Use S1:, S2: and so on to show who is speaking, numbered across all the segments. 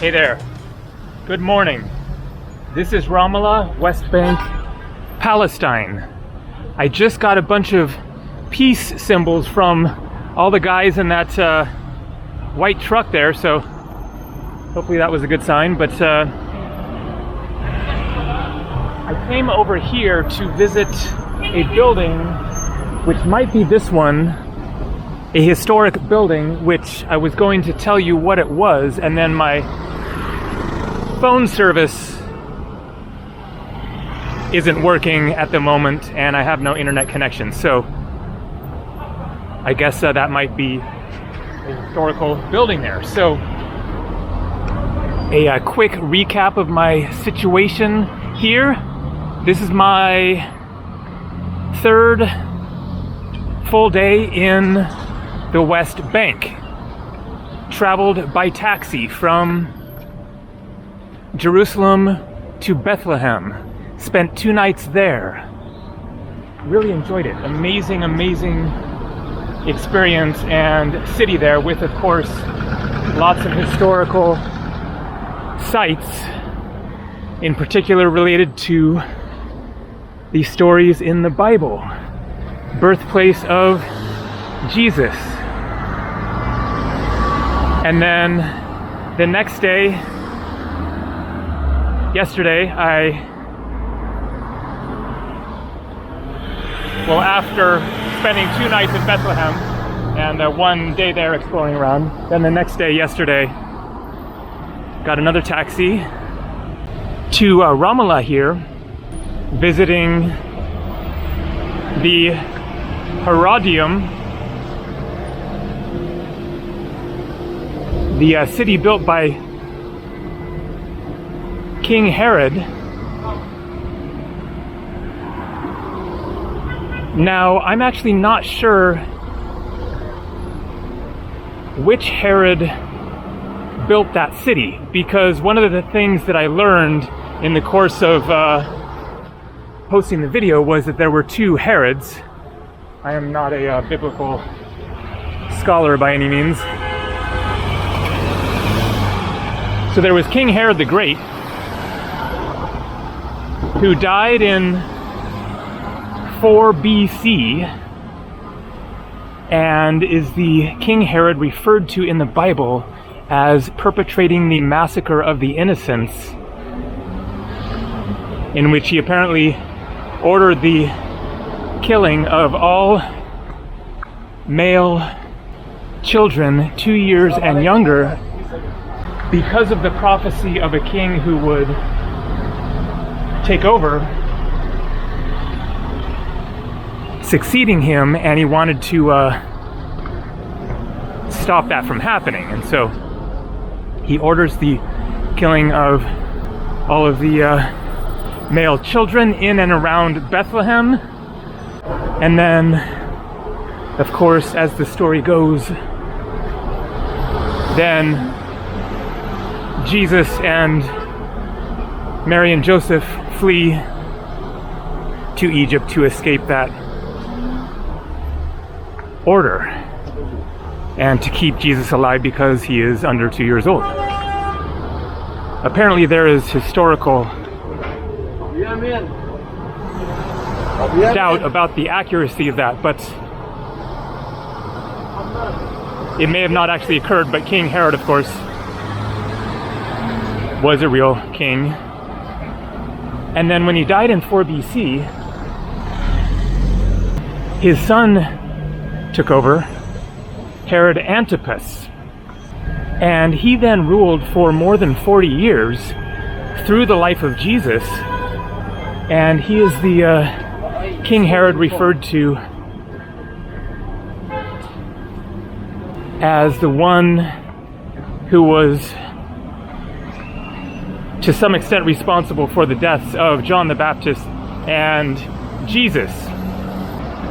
S1: Hey there. Good morning. This is Ramallah, West Bank, Palestine. I just got a bunch of peace symbols from all the guys in that white truck there, so hopefully that was a good sign. But I came over here to visit a building which might be this one, a historic building, which I was going to tell you what it was, and then my phone service isn't working at the moment and I have no internet connection, so I guess that might be a historical building there. So a quick recap of my situation here. This is my third full day in the West Bank. Traveled by taxi from Jerusalem to Bethlehem. Spent 2 nights there. Really enjoyed it. Amazing experience and city there, with, of course, lots of historical sites, in particular related to the stories in the Bible. Birthplace of Jesus. And then the next day, yesterday, after spending 2 nights in Bethlehem and 1 day there exploring around, then the next day, yesterday, got another taxi to Ramallah here, visiting the Herodium, the city built by King Herod. Now, I'm actually not sure which Herod built that city, because one of the things that I learned in the course of posting the video was that there were 2 Herods. I am not a biblical scholar by any means. So there was King Herod the Great, who died in 4 BC, and is the King Herod referred to in the Bible as perpetrating the massacre of the innocents, in which he apparently ordered the killing of all male children 2 years and younger, because of the prophecy of a king who would take over, succeeding him, and he wanted to stop that from happening. And so he orders the killing of all of the male children in and around Bethlehem. And then, of course, as the story goes, then Jesus and Mary and Joseph flee to Egypt to escape that order, and to keep Jesus alive because he is under 2 years old. Apparently there is historical doubt about the accuracy of that, but it may have not actually occurred. But King Herod, of course, was a real king. And then when he died in 4 BC, his son took over, Herod Antipas, and he then ruled for more than 40 years through the life of Jesus, and he is the King Herod referred to as the one who was to some extent responsible for the deaths of John the Baptist and Jesus.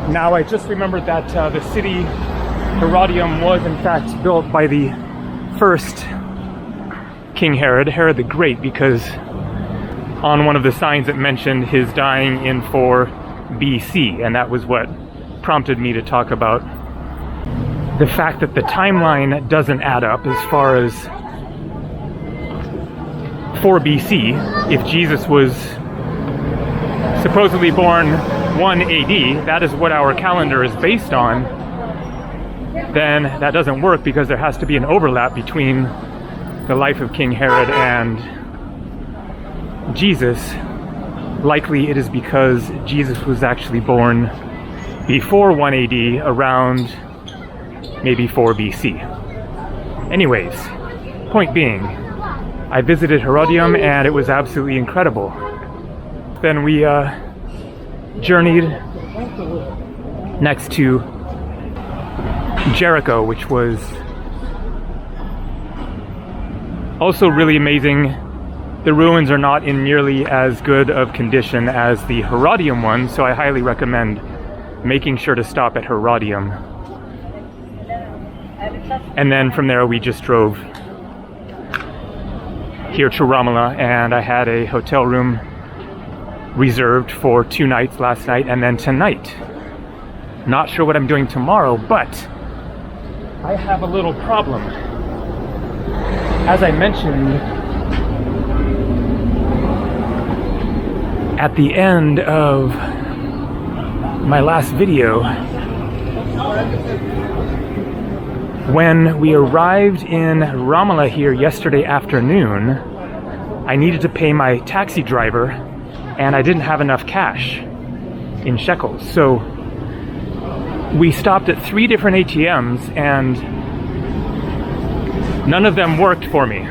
S1: Now, I just remembered that the city Herodium was in fact built by the first King Herod, Herod the Great, because on one of the signs it mentioned his dying in 4 BC, and that was what prompted me to talk about the fact that the timeline doesn't add up as far as 4 BC, if Jesus was supposedly born 1 AD, that is what our calendar is based on, then that doesn't work because there has to be an overlap between the life of King Herod and Jesus. Likely it is because Jesus was actually born before 1 AD, around maybe 4 BC. Anyways, point being, I visited Herodium and it was absolutely incredible. Then we journeyed next to Jericho, which was also really amazing. The ruins are not in nearly as good of condition as the Herodium one, so I highly recommend making sure to stop at Herodium. And then from there we just drove here to Ramallah, and I had a hotel room reserved for 2 nights last night and then tonight. Not sure what I'm doing tomorrow, but I have a little problem. As I mentioned at the end of my last video, when we arrived in Ramallah here yesterday afternoon, I needed to pay my taxi driver and I didn't have enough cash in shekels. So we stopped at 3 different ATMs and none of them worked for me.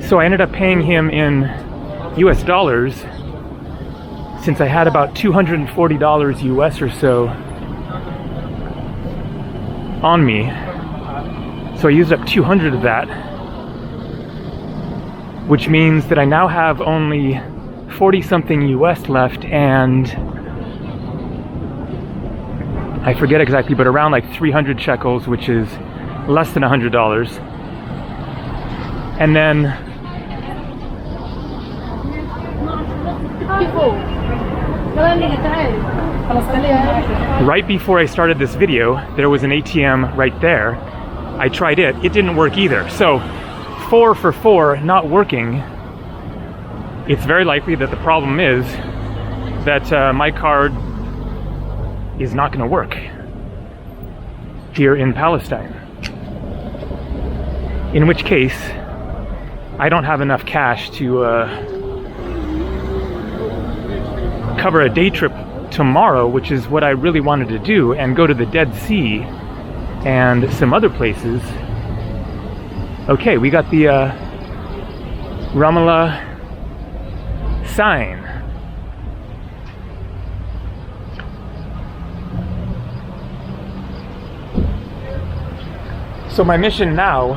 S1: So I ended up paying him in US dollars, since I had about $240 US or so on me. So I used up 200 of that, which means that I now have only 40 something US left, and I forget exactly, but around like 300 shekels, which is less than $100. And then right before I started this video, there was an ATM right there. I tried it. It didn't work either. So 4 for 4 not working. It's very likely that the problem is that my card is not going to work here in Palestine. In which case, I don't have enough cash to cover a day trip tomorrow, which is what I really wanted to do, and go to the Dead Sea and some other places. Okay, we got the Ramallah sign. So my mission now,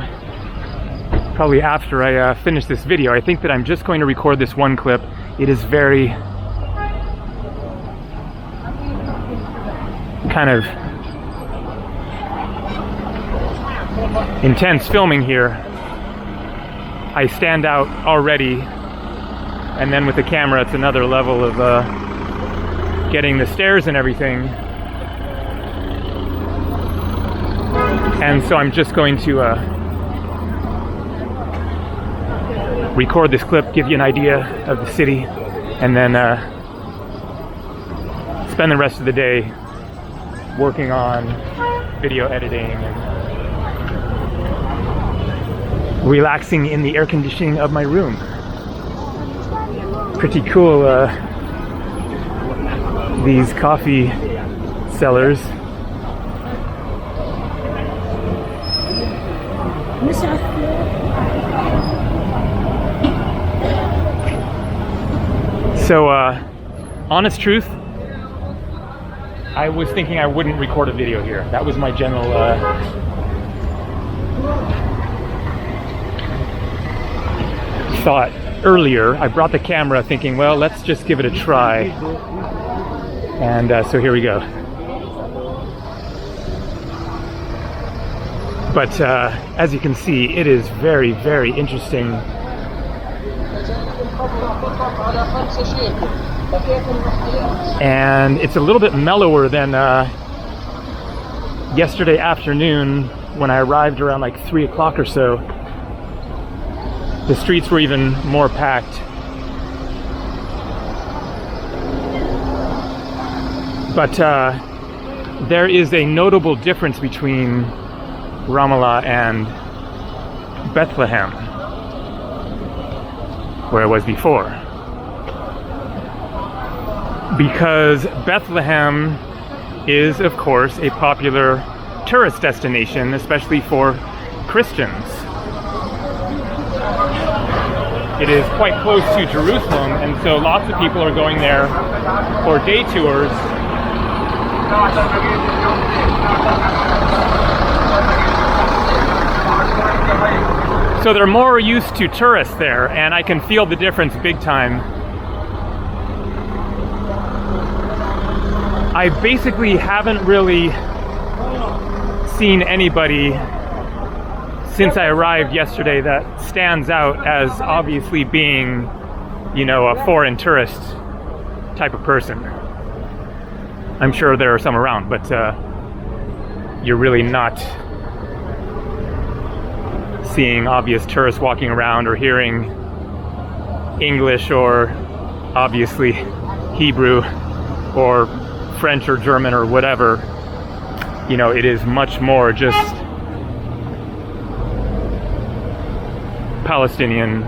S1: probably after I finish this video, I think that I'm just going to record this one clip. It is very kind of intense filming here. I stand out already, and then with the camera it's another level of getting the stairs and everything. And so I'm just going to record this clip, give you an idea of the city, and then spend the rest of the day working on video editing and relaxing in the air conditioning of my room. Pretty cool, these coffee sellers. So, honest truth, I was thinking I wouldn't record a video here. That was my general thought earlier. I brought the camera thinking, well, let's just give it a try. And so here we go. But as you can see, it is very, very interesting. And it's a little bit mellower than yesterday afternoon when I arrived around like 3 o'clock or so. the streets were even more packed. But there is a notable difference between Ramallah and Bethlehem, where I was before. Because Bethlehem is, of course, a popular tourist destination, especially for Christians. It is quite close to Jerusalem, and so lots of people are going there for day tours. So they're more used to tourists there, and I can feel the difference big time. I basically haven't really seen anybody since I arrived yesterday that stands out as obviously being, you know, a foreign tourist type of person. I'm sure there are some around, but you're really not seeing obvious tourists walking around or hearing English or obviously Hebrew or French or German or whatever. You know, it is much more just Palestinian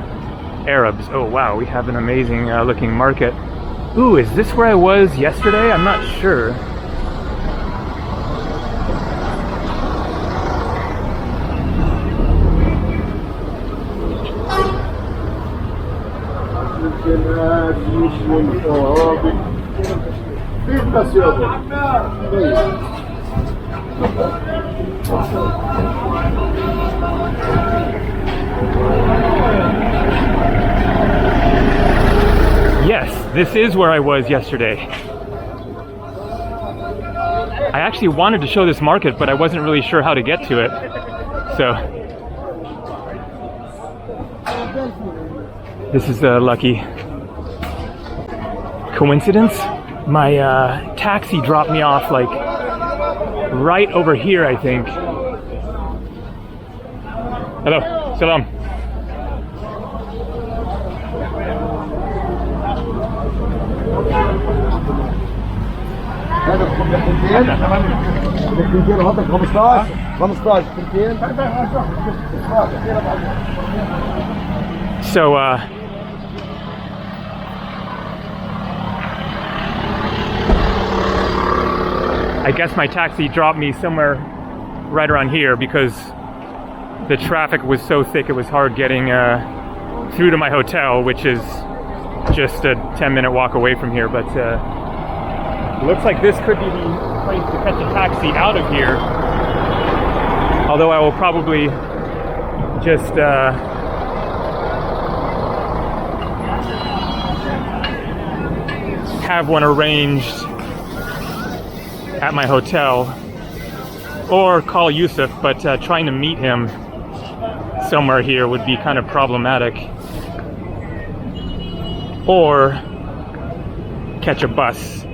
S1: Arabs. Oh wow, we have an amazing looking market. Ooh, is this where I was yesterday? I'm not sure. Yes, this is where I was yesterday. I actually wanted to show this market, but I wasn't really sure how to get to it. So this is lucky. Coincidence? My taxi dropped me off like right over here, I think. Hello, salam. So I guess my taxi dropped me somewhere right around here because the traffic was so thick it was hard getting through to my hotel, which is just a 10-minute walk away from here. But looks like this could be the place to catch a taxi out of here. Although I will probably just have one arranged at my hotel or call Yusuf, but trying to meet him somewhere here would be kind of problematic. Or catch a bus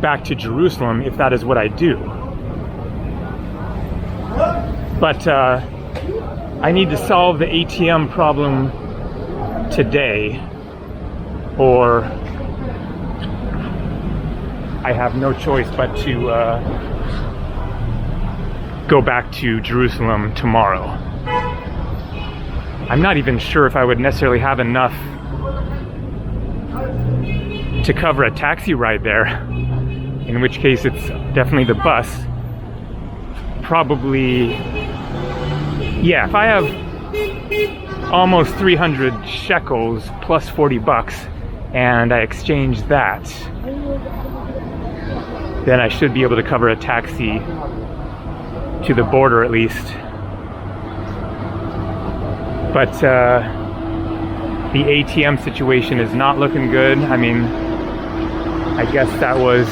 S1: back to Jerusalem if that is what I do. But I need to solve the ATM problem today, or I have no choice but to go back to Jerusalem tomorrow. I'm not even sure if I would necessarily have enough to cover a taxi ride there, in which case it's definitely the bus. Probably, yeah, if I have almost 300 shekels plus 40 bucks and I exchange that, then I should be able to cover a taxi to the border at least. But the ATM situation is not looking good. I mean, I guess that was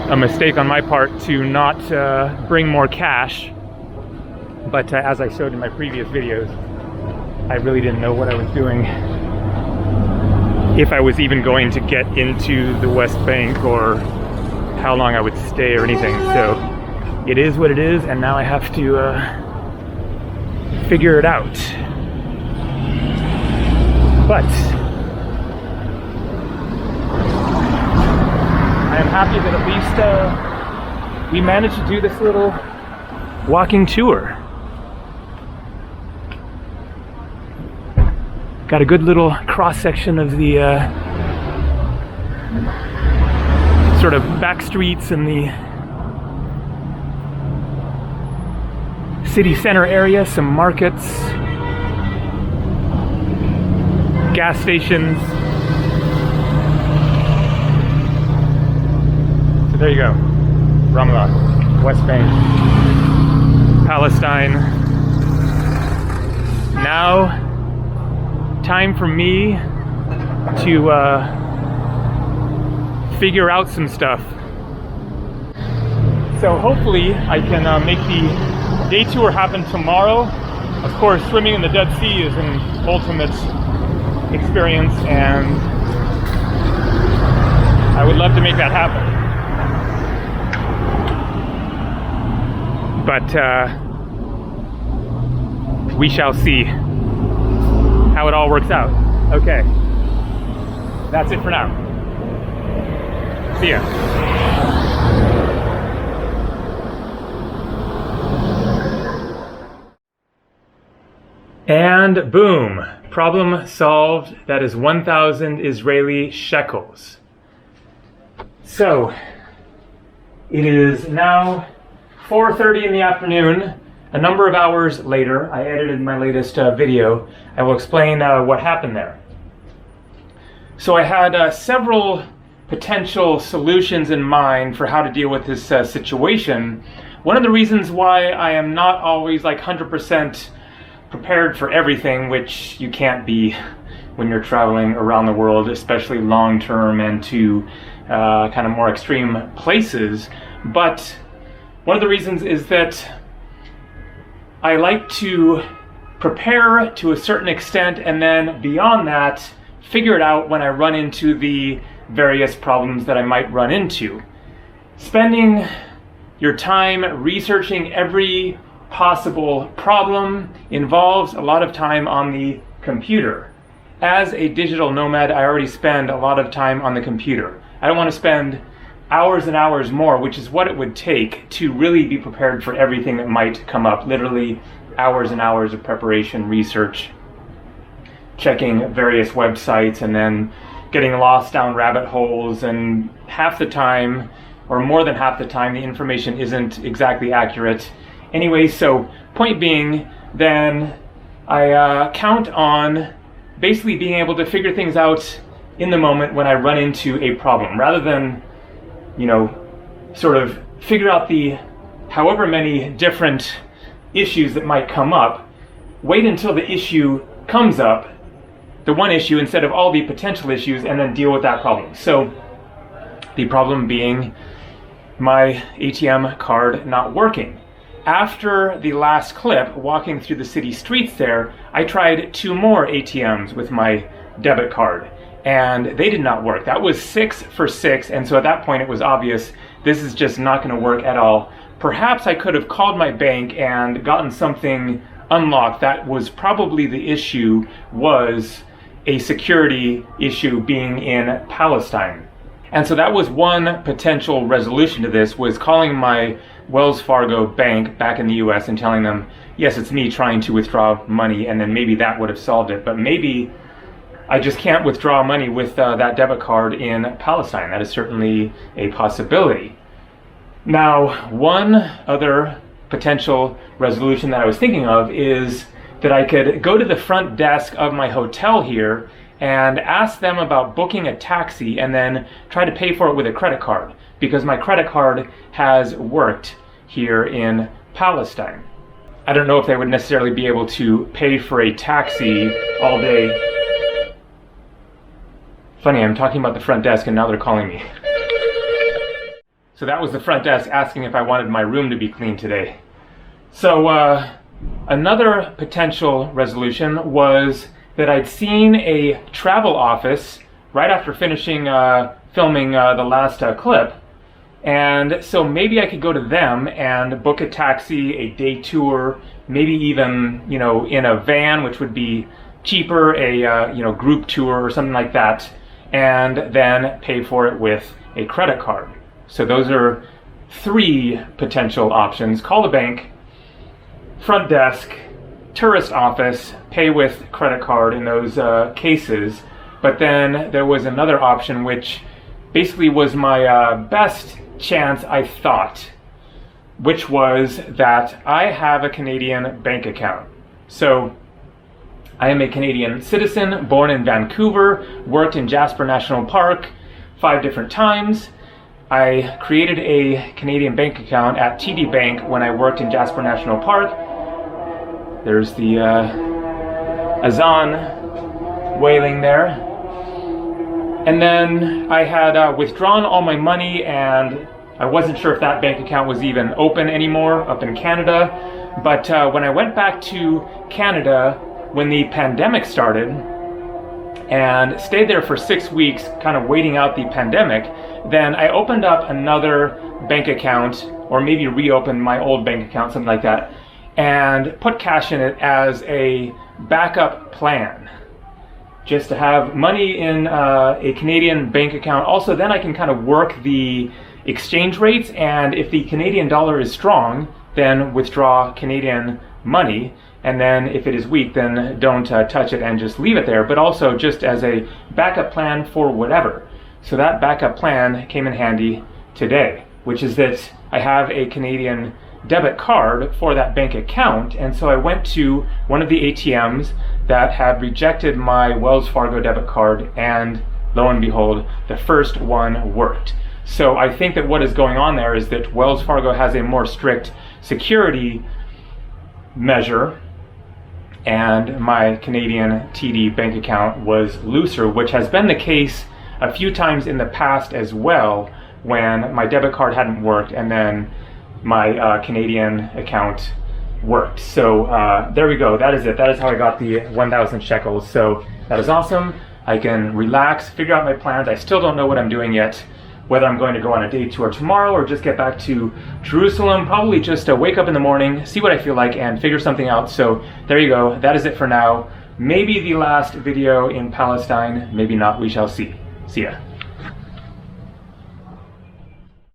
S1: a mistake on my part to not bring more cash. But as I showed in my previous videos, I really didn't know what I was doing, if I was even going to get into the West Bank or how long I would stay or anything. So it is what it is, and now I have to figure it out. But I am happy that at least we managed to do this little walking tour. Got a good little cross section of the sort of back streets and the city center area, some markets, gas stations. So there you go, Ramallah, West Bank, Palestine. Now, time for me to figure out some stuff. So hopefully I can make the day tour happen tomorrow. Of course, swimming in the Dead Sea is an ultimate experience, and I would love to make that happen. But we shall see how it all works out. Okay, that's it for now. See ya. And boom, problem solved. That is 1,000 Israeli shekels. So, it is now 4:30 in the afternoon. A number of hours later, I edited my latest video. I will explain what happened there. So I had several potential solutions in mind for how to deal with this situation. One of the reasons why I am not always like 100% prepared for everything, which you can't be when you're traveling around the world, especially long term and to kind of more extreme places. But one of the reasons is that I like to prepare to a certain extent, and then beyond that, figure it out when I run into the various problems that I might run into. Spending your time researching every possible problem involves a lot of time on the computer. As a digital nomad, I already spend a lot of time on the computer. I don't want to spend hours and hours more, which is what it would take to really be prepared for everything that might come up. Literally hours and hours of preparation, research, checking various websites, and then getting lost down rabbit holes, and half the time, or more than half the time, the information isn't exactly accurate. Anyway, so point being, then I count on basically being able to figure things out in the moment when I run into a problem, rather than, sort of figure out the however many different issues that might come up. Wait until the issue comes up, the one issue, instead of all the potential issues, and then deal with that problem. So the problem being my ATM card not working. After the last clip, walking through the city streets there, I tried 2 more ATMs with my debit card, and they did not work. That was 6 for 6, and so at that point it was obvious this is just not going to work at all. Perhaps I could have called my bank and gotten something unlocked. That was probably the issue, was a security issue being in Palestine. And so that was one potential resolution to this, was calling my Wells Fargo bank back in the US and telling them, yes, it's me trying to withdraw money, and then maybe that would have solved it. But maybe I just can't withdraw money with that debit card in Palestine. That is certainly a possibility. Now, one other potential resolution that I was thinking of is that I could go to the front desk of my hotel here and ask them about booking a taxi, and then try to pay for it with a credit card, because my credit card has worked here in Palestine. I don't know if they would necessarily be able to pay for a taxi all day. Funny, I'm talking about the front desk and now they're calling me. So that was the front desk asking if I wanted my room to be cleaned today. So another potential resolution was that I'd seen a travel office right after finishing filming the last clip, And so maybe I could go to them and book a taxi, a day tour, maybe even, you know, in a van, which would be cheaper, a you know, group tour or something like that, and then pay for it with a credit card. So those are 3 potential options: call the bank, front desk, tourist office, pay with credit card in those cases. But then there was another option, which basically was my best chance, I thought, which was that I have a Canadian bank account. So I am a Canadian citizen, born in Vancouver, worked in Jasper National Park 5 different times. I created a Canadian bank account at TD Bank when I worked in Jasper National Park. There's the Azan wailing there. And then I had withdrawn all my money, and I wasn't sure if that bank account was even open anymore up in Canada. But when I went back to Canada when the pandemic started and stayed there for 6 weeks, kind of waiting out the pandemic, then I opened up another bank account, or maybe reopened my old bank account, something like that, and put cash in it as a backup plan, just to have money in a Canadian bank account. Also, then I can kind of work the exchange rates, and if the Canadian dollar is strong, then withdraw Canadian money, and then if it is weak, then don't touch it and just leave it there, but also just as a backup plan for whatever. So that backup plan came in handy today, which is that I have a Canadian debit card for that bank account, and so I went to one of the ATMs that had rejected my Wells Fargo debit card, and lo and behold, the first one worked. So I think that what is going on there is that Wells Fargo has a more strict security measure, and my Canadian TD bank account was looser, which has been the case a few times in the past as well, when my debit card hadn't worked and then my Canadian account worked. So there we go. That is it. That is how I got the 1,000 shekels. So that is awesome. I can relax, figure out my plans. I still don't know what I'm doing yet, whether I'm going to go on a day tour tomorrow or just get back to Jerusalem. Probably just wake up in the morning, see what I feel like, and figure something out. So there you go. That is it for now. Maybe the last video in Palestine, maybe not. We shall see. See ya.